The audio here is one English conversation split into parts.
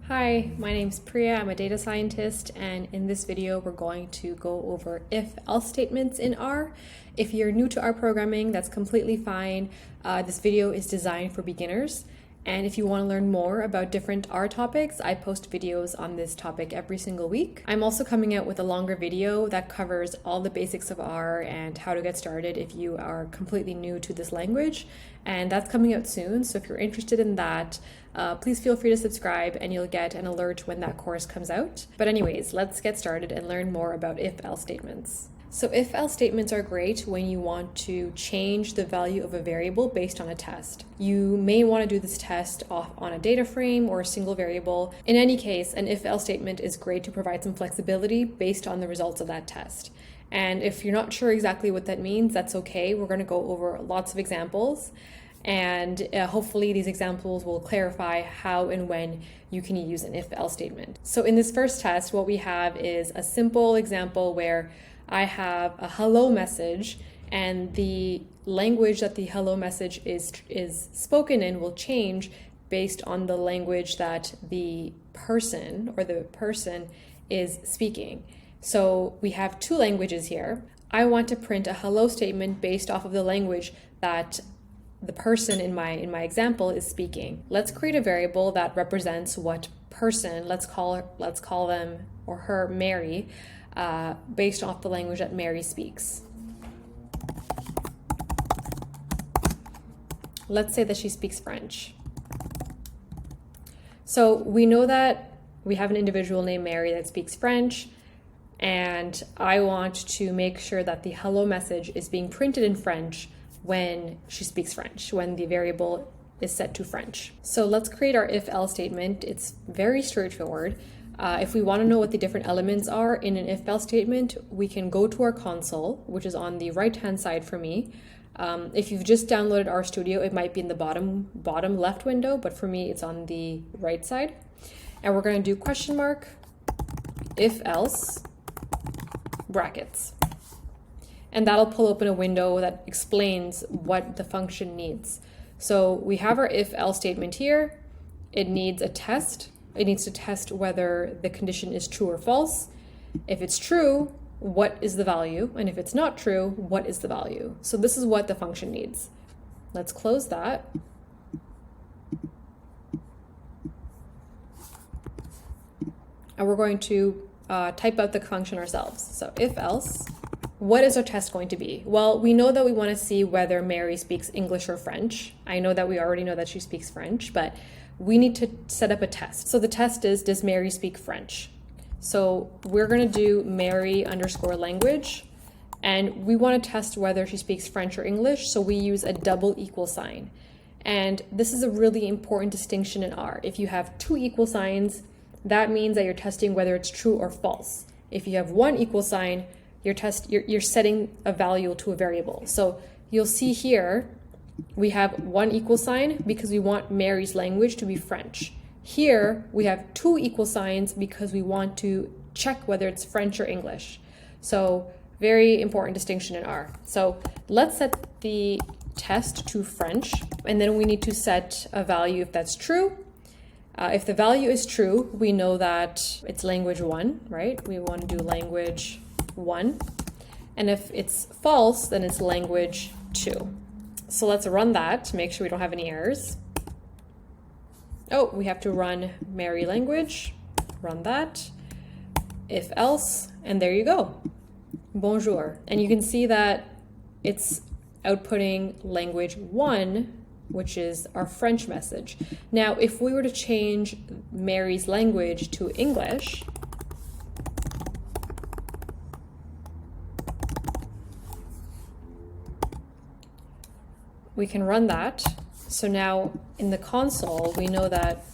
Hi, my name's Priya. I'm a data scientist, and in this video, we're going to go over if-else statements in R. If you're new to R programming, that's completely fine. This video is designed for beginners. And if you want to learn more about different R topics, I post videos on this topic every single week. I'm also coming out with a longer video that covers all the basics of R and how to get started if you are completely new to this language. And that's coming out soon. So if you're interested in that, please feel free to subscribe and you'll get an alert when that course comes out. But anyways, let's get started and learn more about if-else statements. So if-else statements are great when you want to change the value of a variable based on a test. You may want to do this test off on a data frame or a single variable. In any case, an if-else statement is great to provide some flexibility based on the results of that test. And if you're not sure exactly what that means, that's okay. We're going to go over lots of examples. And hopefully these examples will clarify how and when you can use an if-else statement. So in this first test, what we have is a simple example where I have a hello message, and the language that the hello message is spoken in will change based on the language that the person is speaking. So we have two languages here. I want to print a hello statement based off of the language that the person in my example is speaking. Let's create a variable that represents what person, let's call them or her Mary, based off the language that Mary speaks. Let's say that she speaks French. So we know that we have an individual named Mary that speaks French, and I want to make sure that the hello message is being printed in French when she speaks French, when the variable is set to French. So let's create our if-else statement. It's very straightforward. If we want to know what the different elements are in an if-else statement, we can go to our console, which is on the right-hand side for me. If you've just downloaded RStudio, it might be in the bottom left window, but for me, it's on the right side. And we're going to do question mark, if-else, brackets. And that'll pull open a window that explains what the function needs. So we have our if-else statement here. It needs a test. It needs to test whether the condition is true or false. If it's true, what is the value? And if it's not true, what is the value? So this is what the function needs. Let's close that. And we're going to type out the function ourselves. So if else, what is our test going to be? Well, we know that we want to see whether Mary speaks English or French. I know that we already know that she speaks French, but we need to set up a test. So the test is, does Mary speak French? So we're going to do Mary underscore language, and we want to test whether she speaks French or English, so we use a double equal sign. And this is a really important distinction in R. If you have two equal signs, that means that you're testing whether it's true or false. If you have one equal sign, you're setting a value to a variable. So you'll see here, we have one equal sign because we want Mary's language to be French. Here, we have two equal signs because we want to check whether it's French or English. So very important distinction in R. So let's set the test to French, and then we need to set a value if that's true. If the value is true, we know that it's language 1, right? We want to do language 1. And if it's false, then it's language 2. So let's run that to make sure we don't have any errors. Oh, we have to run Mary language, run that, if else, and there you go. Bonjour. And you can see that it's outputting language 1, which is our French message. Now, if we were to change Mary's language to English, we can run that. So now in the console, we know that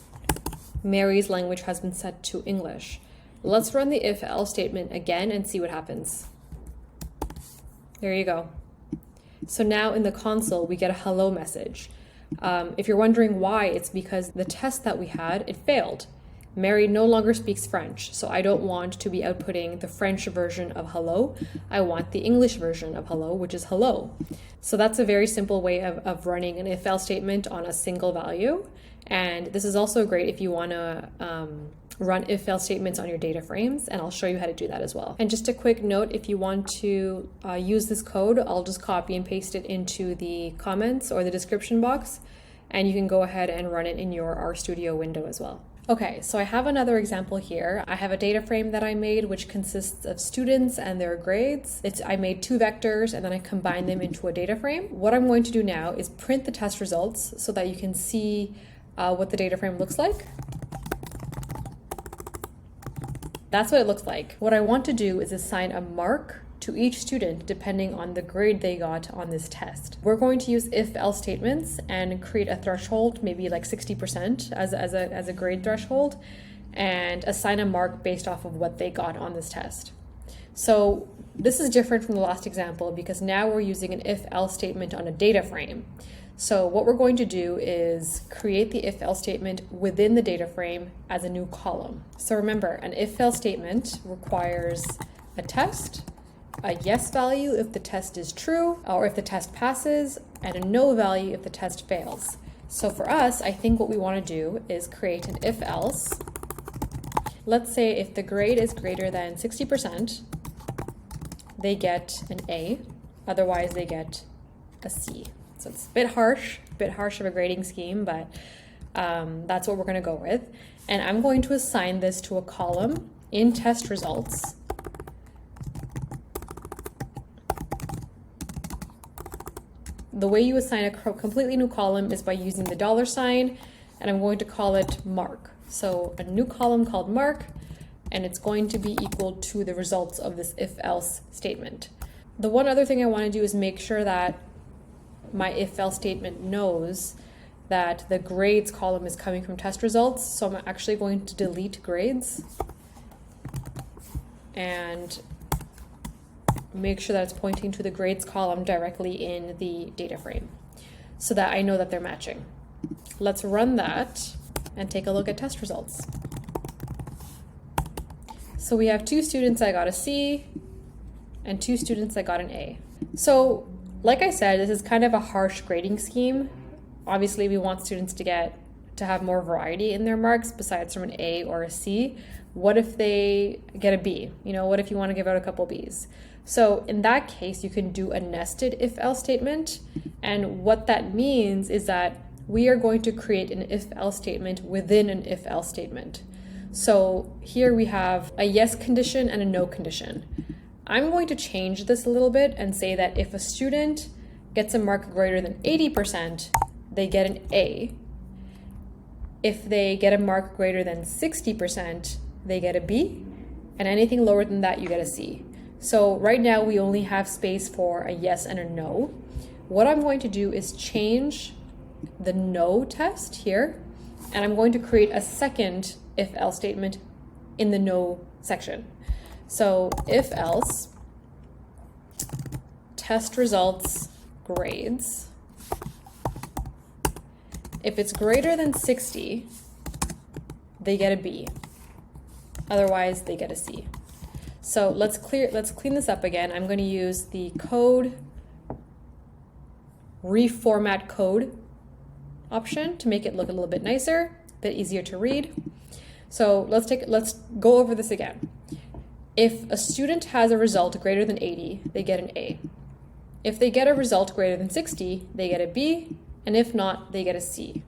Mary's language has been set to English. Let's run the if-else statement again and see what happens. There you go. So now in the console, we get a hello message. If you're wondering why, it's because the test that we had, it failed. Mary no longer speaks French, so I don't want to be outputting the French version of hello. I want the English version of hello, which is hello. So that's a very simple way of running an if-else statement on a single value. And this is also great if you want to run if-else statements on your data frames, and I'll show you how to do that as well. And just a quick note, if you want to use this code, I'll just copy and paste it into the comments or the description box, and you can go ahead and run it in your RStudio window as well. Okay, so I have another example here. I have a data frame that I made which consists of students and their grades. I made 2 vectors and then I combined them into a data frame. What I'm going to do now is print the test results so that you can see what the data frame looks like. That's what it looks like. What I want to do is assign a mark to each student depending on the grade they got on this test. We're going to use if-else statements and create a threshold, maybe like 60% as a grade threshold, and assign a mark based off of what they got on this test. So this is different from the last example because now we're using an if-else statement on a data frame. So what we're going to do is create the if-else statement within the data frame as a new column. So remember, an if-else statement requires a test, a yes value if the test is true or if the test passes, and a no value if the test fails. So for us, I think what we want to do is create an if-else. Let's say if the grade is greater than 60%, they get an A, otherwise they get a C. So it's a bit harsh of a grading scheme, but that's what we're going to go with. And I'm going to assign this to a column in test results. The way you assign a completely new column is by using the $, and I'm going to call it mark. So a new column called mark, and it's going to be equal to the results of this if-else statement. The one other thing I want to do is make sure that my if-else statement knows that the grades column is coming from test results. So I'm actually going to delete grades and make sure that it's pointing to the grades column directly in the data frame so that I know that they're matching. Let's run that and take a look at test results. So we have 2 students that got a C and 2 students that got an A. So like I said, this is kind of a harsh grading scheme. Obviously we want students to have more variety in their marks besides from an A or a C. What if they get a B? What if you want to give out a couple Bs? So in that case, you can do a nested if-else statement. And what that means is that we are going to create an if-else statement within an if-else statement. So here we have a yes condition and a no condition. I'm going to change this a little bit and say that if a student gets a mark greater than 80%, they get an A. If they get a mark greater than 60%, they get a B. And anything lower than that, you get a C. So right now we only have space for a yes and a no. What I'm going to do is change the no test here, and I'm going to create a second if-else statement in the no section. So if else, test results grades. If it's greater than 60, they get a B. Otherwise, they get a C. So let's clean this up again. I'm going to use the code reformat code option to make it look a little bit nicer, a bit easier to read. So let's go over this again. If a student has a result greater than 80, they get an A. If they get a result greater than 60, they get a B, and if not, they get a C.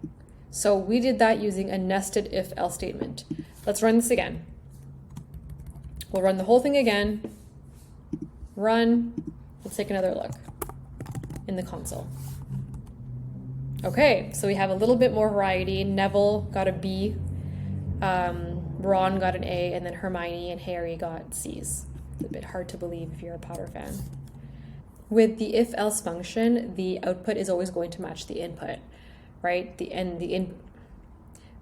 So we did that using a nested if-else statement. Let's run this again. We'll run the whole thing again. Run. Let's take another look in the console. Okay, so we have a little bit more variety. Neville got a B, Ron got an A, and then Hermione and Harry got C's. It's a bit hard to believe if you're a Potter fan. With the if-else function, the output is always going to match the input, right?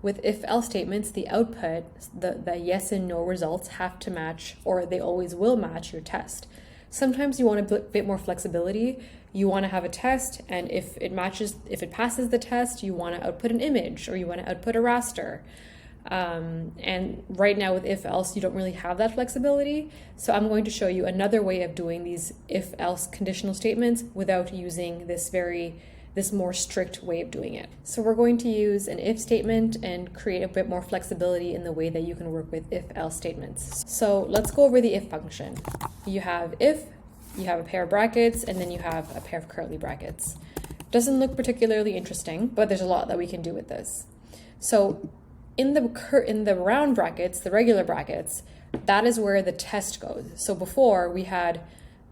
With if-else statements, the output, the yes and no results have to match, or they always will match your test. Sometimes you want a bit more flexibility. You want to have a test, and if it passes the test, you want to output an image, or you want to output a raster. And right now with if-else, you don't really have that flexibility. So I'm going to show you another way of doing these if-else conditional statements without using this very this more strict way of doing it. So we're going to use an if statement and create a bit more flexibility in the way that you can work with if-else statements. So let's go over the if function. You have if, you have a pair of brackets, and then you have a pair of curly brackets. Doesn't look particularly interesting, but there's a lot that we can do with this. So in the round brackets, the regular brackets, that is where the test goes. So before we had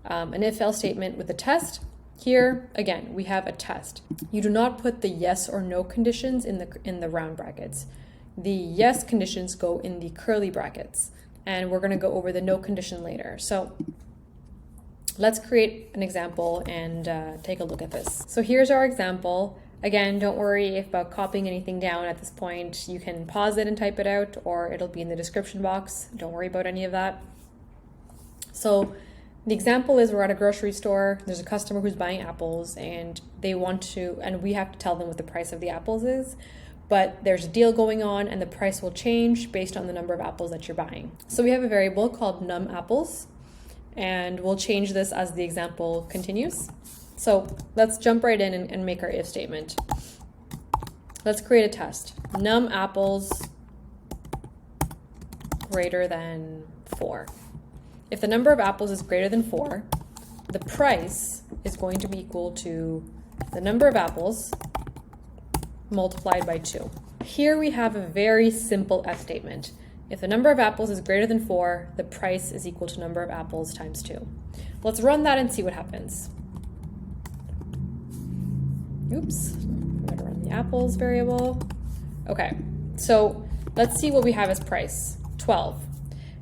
an if-else statement with a test. Here, again, we have a test. You do not put the yes or no conditions in the round brackets. The yes conditions go in the curly brackets, and we're going to go over the no condition later. So let's create an example and take a look at this. So here's our example. Again, don't worry about copying anything down at this point. You can pause it and type it out, or it'll be in the description box. Don't worry about any of that. So the example is we're at a grocery store. There's a customer who's buying apples, and they want to, and we have to tell them what the price of the apples is, but there's a deal going on and the price will change based on the number of apples that you're buying. So we have a variable called num apples, and we'll change this as the example continues. So let's jump right in and make our if statement. Let's create a test. Num apples greater than 4. If the number of apples is greater than 4, the price is going to be equal to the number of apples multiplied by 2. Here we have a very simple if statement. If the number of apples is greater than 4, the price is equal to number of apples times 2. Let's run that and see what happens. Oops, I'm going to run the apples variable. Okay, so let's see what we have as price, 12.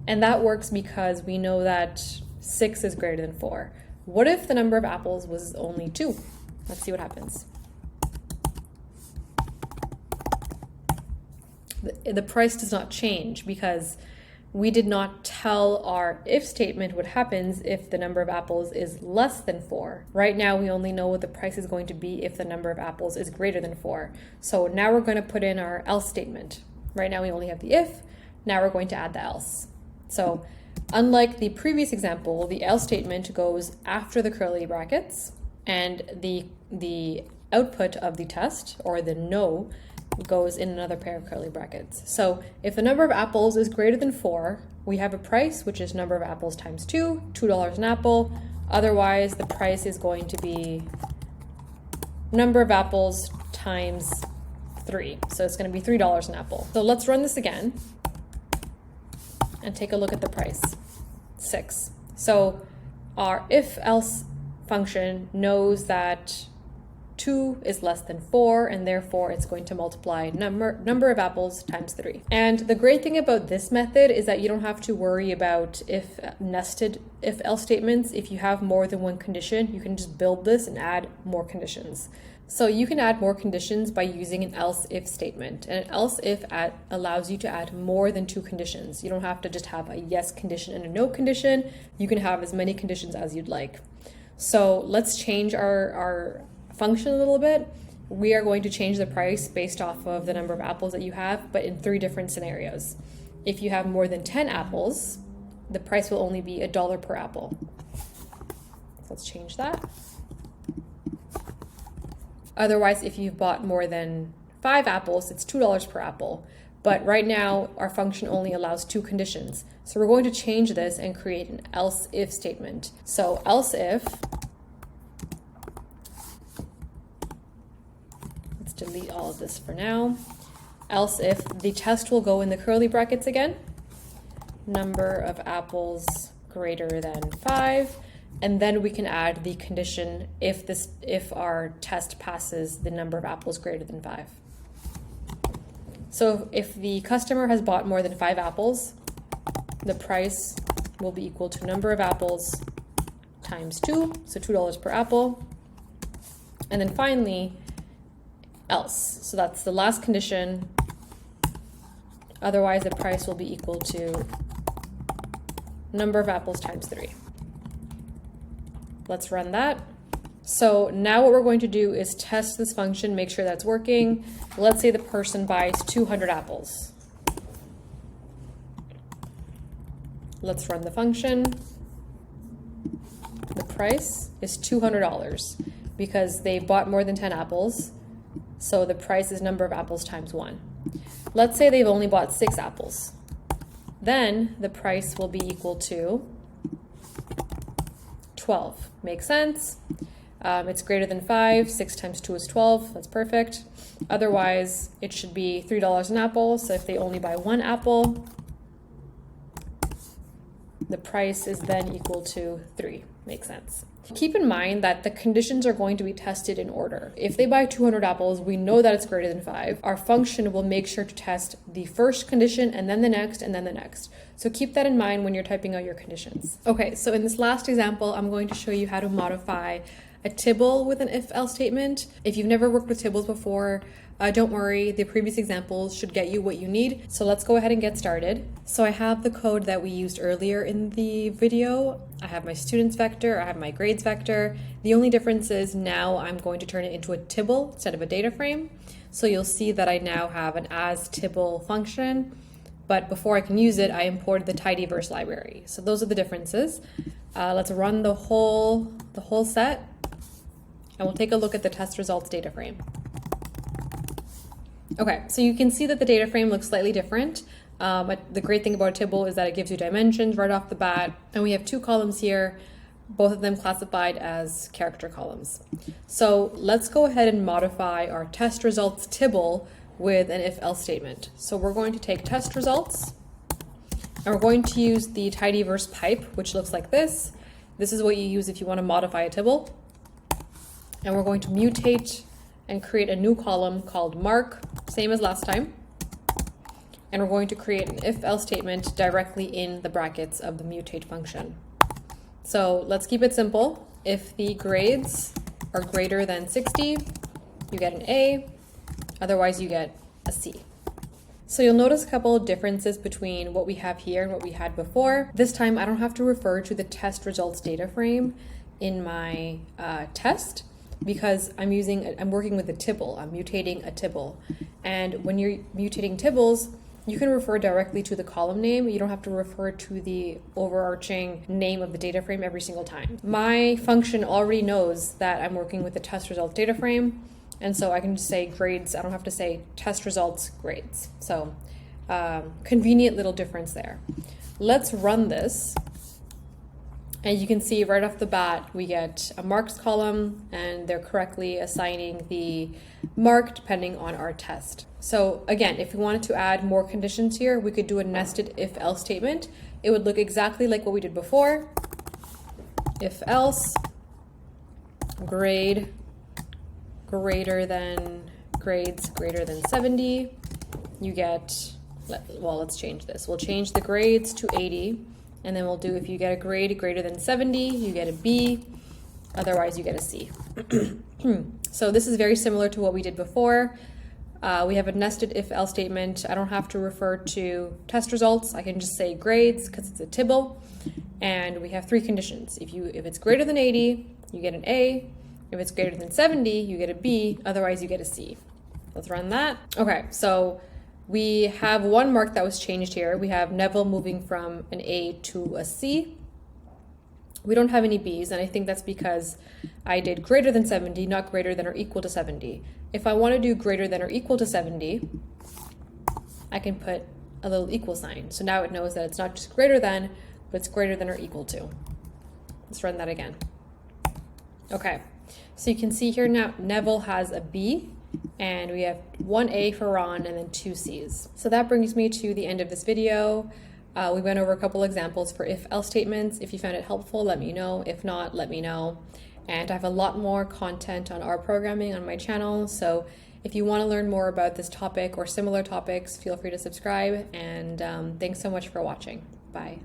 And that works because we know that 6 is greater than 4. What if the number of apples was only 2? Let's see what happens. The price does not change because we did not tell our if statement what happens if the number of apples is less than 4. Right now, we only know what the price is going to be if the number of apples is greater than 4. So now we're going to put in our else statement. Right now, we only have the if. Now we're going to add the else. So unlike the previous example, the else statement goes after the curly brackets, and the output of the test, or the no, goes in another pair of curly brackets. So if the number of apples is greater than 4, we have a price, which is number of apples times 2, $2 an apple. Otherwise, the price is going to be number of apples times 3. So it's going to be $3 an apple. So let's run this again and take a look at the price, 6. So our if-else function knows that 2 is less than 4, and therefore it's going to multiply number of apples times 3. And the great thing about this method is that you don't have to worry about if nested if-else statements. If you have more than one condition, you can just build this and add more conditions. So you can add more conditions by using an else-if statement. And an else-if allows you to add more than 2 conditions. You don't have to just have a yes condition and a no condition. You can have as many conditions as you'd like. So let's change our function a little bit. We are going to change the price based off of the number of apples that you have, but in 3 different scenarios. If you have more than 10 apples, the price will only be $1 per apple. So let's change that. Otherwise, if you've bought more than 5 apples, it's $2 per apple. But right now, our function only allows 2 conditions. So we're going to change this and create an else-if statement. So else if, let's delete all of this for now. Else if, the test will go in the curly brackets again. Number of apples greater than 5. And then we can add the condition if our test passes the number of apples greater than 5. So if the customer has bought more than 5 apples, the price will be equal to number of apples times 2, so $2 per apple. And then finally, else. So that's the last condition. Otherwise, the price will be equal to number of apples times 3. Let's run that. So now what we're going to do is test this function, make sure that's working. Let's say the person buys 200 apples. Let's run the function. The price is $200. because they bought more than 10 apples. So the price is number of apples times 1. Let's say they've only bought 6 apples. Then the price will be equal to 12. Makes sense. It's greater than 5. 6 times 2 is 12. That's perfect. Otherwise, it should be $3 an apple. So if they only buy 1 apple, the price is then equal to 3. Makes sense. Keep in mind that the conditions are going to be tested in order. If they buy 200 apples, we know that it's greater than 5. Our function will make sure to test the first condition and then the next and then the next. So keep that in mind when you're typing out your conditions. Okay, so in this last example, I'm going to show you how to modify a tibble with an if-else statement. If you've never worked with tibbles before, don't worry, the previous examples should get you what you need. So let's go ahead and get started. So I have the code that we used earlier in the video. I have my students vector, I have my grades vector. The only difference is now I'm going to turn it into a tibble instead of a data frame. So you'll see that I now have an as tibble function, but before I can use it, I imported the tidyverse library. So those are the differences. Let's run the whole set, and we'll take a look at the test results data frame. Okay, so you can see that the data frame looks slightly different. But the great thing about a tibble is that it gives you dimensions right off the bat. And we have 2 columns here, both of them classified as character columns. So let's go ahead and modify our test results tibble with an if-else statement. So we're going to take test results, and we're going to use the tidyverse pipe, which looks like this. This is what you use if you want to modify a tibble. And we're going to mutate and create a new column called mark, same as last time. And we're going to create an if-else statement directly in the brackets of the mutate function. So let's keep it simple. If the grades are greater than 60, you get an A, otherwise you get a C. So you'll notice a couple of differences between what we have here and what we had before. This time I don't have to refer to the test results data frame in my test, because I'm working with a tibble. I'm mutating a tibble. And when you're mutating tibbles, you can refer directly to the column name. You don't have to refer to the overarching name of the data frame every single time. My function already knows that I'm working with the test results data frame, and so I can just say grades. I don't have to say test results grades. So convenient little difference there. Let's run this. And you can see right off the bat, we get a marks column, and they're correctly assigning the mark depending on our test. So again, if we wanted to add more conditions here, we could do a nested if-else statement. It would look exactly like what we did before. If else, grades greater than 70, you get, well, let's change this. We'll change the grades to 80. And then we'll do, if you get a grade greater than 70, you get a B, otherwise you get a C. So this is very similar to what we did before. We have a nested if-else statement. I don't have to refer to test results. I can just say grades because it's a tibble. And we have 3 conditions. If it's greater than 80, you get an A. If it's greater than 70, you get a B, otherwise you get a C. Let's run that. Okay, so we have 1 mark that was changed here. We have Neville moving from an A to a C. We don't have any B's, and I think that's because I did greater than 70, not greater than or equal to 70. If I want to do greater than or equal to 70, I can put a little equal sign. So now it knows that it's not just greater than, but it's greater than or equal to. Let's run that again. Okay, so you can see here now Neville has a B, and we have 1 A for Ron and then 2 C's. So that brings me to the end of this video. We went over a couple examples for if-else statements. If you found it helpful, let me know. If not, let me know. And I have a lot more content on R programming on my channel. So if you want to learn more about this topic or similar topics, feel free to subscribe. And thanks so much for watching. Bye.